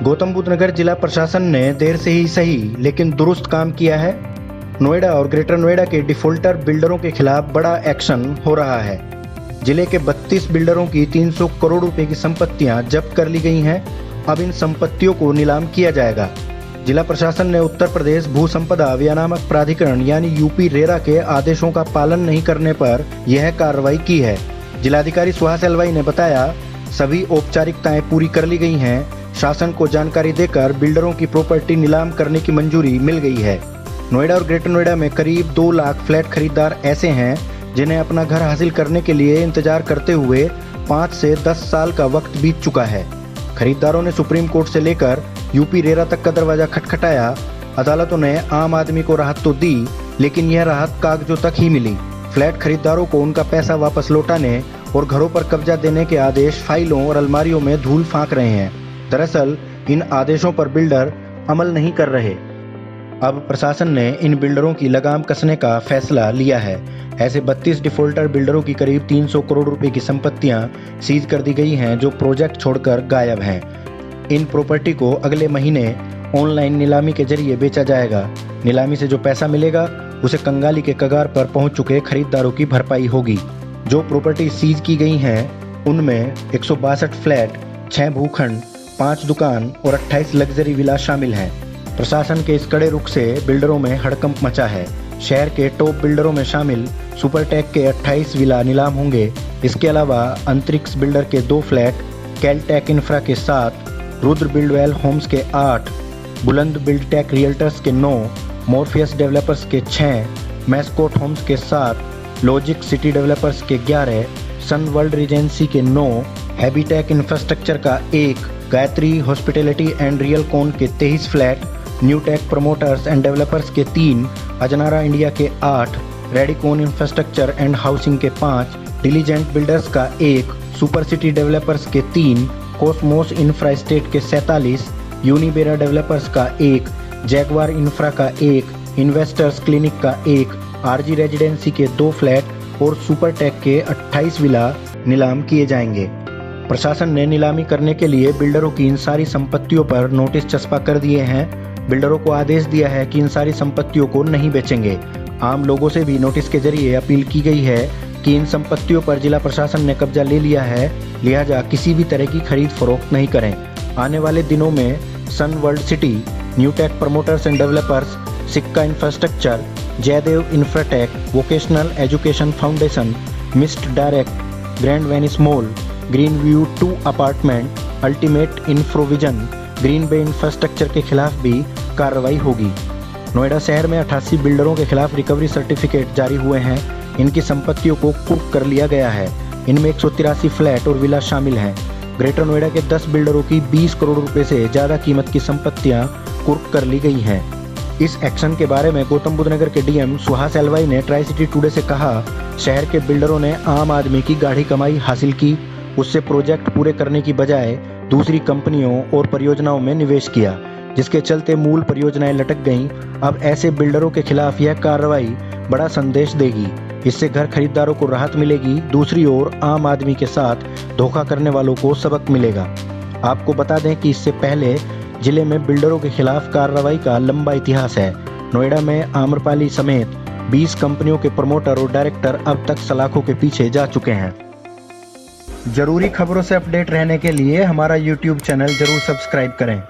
गौतम बुद्ध नगर जिला प्रशासन ने देर से ही सही लेकिन दुरुस्त काम किया है। नोएडा और ग्रेटर नोएडा के डिफॉल्टर बिल्डरों के खिलाफ बड़ा एक्शन हो रहा है। जिले के 32 बिल्डरों की 300 करोड़ रुपए की संपत्तियां जब्त कर ली गई हैं। अब इन संपत्तियों को नीलाम किया जाएगा। जिला प्रशासन ने उत्तर प्रदेश भू संपदा विनियामक प्राधिकरण यानी यूपी रेरा के आदेशों का पालन नहीं करने पर यह कार्रवाई की है। जिलाधिकारी सुहास एलवाई ने बताया, सभी औपचारिकताएं पूरी कर ली गई हैं। शासन को जानकारी देकर बिल्डरों की प्रॉपर्टी नीलाम करने की मंजूरी मिल गई है। नोएडा और ग्रेटर नोएडा में करीब 2 लाख फ्लैट खरीदार ऐसे हैं जिन्हें अपना घर हासिल करने के लिए इंतजार करते हुए 5 से 10 साल का वक्त बीत चुका है। खरीदारों ने सुप्रीम कोर्ट से लेकर यूपी रेरा तक का दरवाजा खटखटाया। अदालतों ने आम आदमी को राहत तो दी, लेकिन यह राहत कागजों तक ही मिली। फ्लैट खरीदारों को उनका पैसा वापस लौटाने और घरों पर कब्जा देने के आदेश फाइलों और अलमारियों में धूल फांक रहे हैं। दरअसल इन आदेशों पर बिल्डर अमल नहीं कर रहे। अब प्रशासन ने इन बिल्डरों की लगाम कसने का फैसला लिया है। ऐसे 32 डिफॉल्टर बिल्डरों की करीब 300 करोड़ रुपए की संपत्तियां सीज कर दी गई हैं, जो प्रोजेक्ट छोड़कर गायब हैं। इन प्रॉपर्टी को अगले महीने ऑनलाइन नीलामी के जरिए बेचा जाएगा। नीलामी से जो पैसा मिलेगा उसे कंगाली के कगार पर पहुंच चुके खरीदारों की भरपाई होगी। जो प्रॉपर्टी सीज की गई हैं उनमें 162 फ्लैट, 6 भूखंड, 5 दुकान और 28 लग्जरी विला शामिल हैं। प्रशासन के इस कड़े रुख से बिल्डरों में हड़कंप मचा है। शहर के टॉप बिल्डरों में शामिल सुपरटेक के 28 विला नीलाम होंगे। इसके अलावा अंतरिक्ष बिल्डर के 2 फ्लैट, कैलटेक इंफ्रा के 7, रुद्र बिल्डवेल होम्स के 8, बुलंद बिल्डटेक रियल्टर्स के 9, मॉर्फियस डेवलपर्स के 6, मैस्कोट होम्स के 7, लॉजिक सिटी डेवलपर्स के 11, सन वर्ल्ड रीजेंसी के 9, हैबिटेक इंफ्रास्ट्रक्चर का 1, Gayatri hospitality and real con के 23 flat, Newtech promoters and developers के 3, अजनारा इंडिया के 8, रेडिकॉन इंफ्रास्ट्रक्चर एंड हाउसिंग के 5, डिलीजेंट बिल्डर्स का 1, सुपर सिटी डेवलपर्स के 3, कॉस्मोस इंफ्रा स्टेट के 47, यूनिबेरा डेवलपर्स का 1, जैगवार इंफ्रा का 1, इन्वेस्टर्स क्लिनिक का 1, आरजी रेजिडेंसी के 2 फ्लैट और सुपरटेक के 28 विला नीलाम किए जाएंगे। प्रशासन ने नीलामी करने के लिए बिल्डरों की इन सारी संपत्तियों पर नोटिस चस्पा कर दिए हैं। बिल्डरों को आदेश दिया है कि इन सारी संपत्तियों को नहीं बेचेंगे। आम लोगों से भी नोटिस के जरिए अपील की गई है कि इन संपत्तियों पर जिला प्रशासन ने कब्जा ले लिया है, लिहाजा किसी भी तरह की खरीद फरोख्त नहीं करें। आने वाले दिनों में Sun World City, Newtech promoters and Developers, Sikka Infrastructure, Jaidev Infratech, Vocational Education Foundation, Mist Direct, Grand Venice Mall, Green View 2 Apartment, Ultimate Infrovision, Green Bay Infrastructure के खिलाफ भी कार्रवाई होगी। नोएडा शहर में 88 बिल्डरों के खिलाफ रिकवरी सर्टिफिकेट जारी हुए हैं। इनकी संपत्तियों को कुर्क कर लिया गया है। इनमें 183 फ्लैट और विला शामिल हैं। ग्रेटर नोएडा के 10 बिल्डरों की 20 करोड़ रुपए से ज़्यादा कीमत की संपत्तियां कुर्क कर ली गई हैं। इस एक्शन के बारे में गौतम बुद्ध नगर के डीएम सुहास एलवाई ने ट्राई सिटी टुडे से कहा, शहर के बिल्डरों ने आम आदमी की गाढ़ी कमाई हासिल की, उससे प्रोजेक्ट पूरे करने की बजाय दूसरी कंपनियों और परियोजनाओं में निवेश किया, जिसके चलते मूल परियोजनाएं लटक गईं। अब ऐसे बिल्डरों के खिलाफ यह कार्रवाई बड़ा संदेश देगी। इससे घर खरीदारों को राहत मिलेगी, दूसरी ओर आम आदमी के साथ धोखा करने वालों को सबक मिलेगा। आपको बता दें कि इससे पहले जिले में बिल्डरों के खिलाफ कार्रवाई का लंबा इतिहास है। नोएडा में आम्रपाली समेत 20 कंपनियों के प्रमोटर और डायरेक्टर अब तक सलाखों के पीछे जा चुके हैं। जरूरी खबरों से अपडेट रहने के लिए हमारा YouTube चैनल जरूर सब्सक्राइब करें।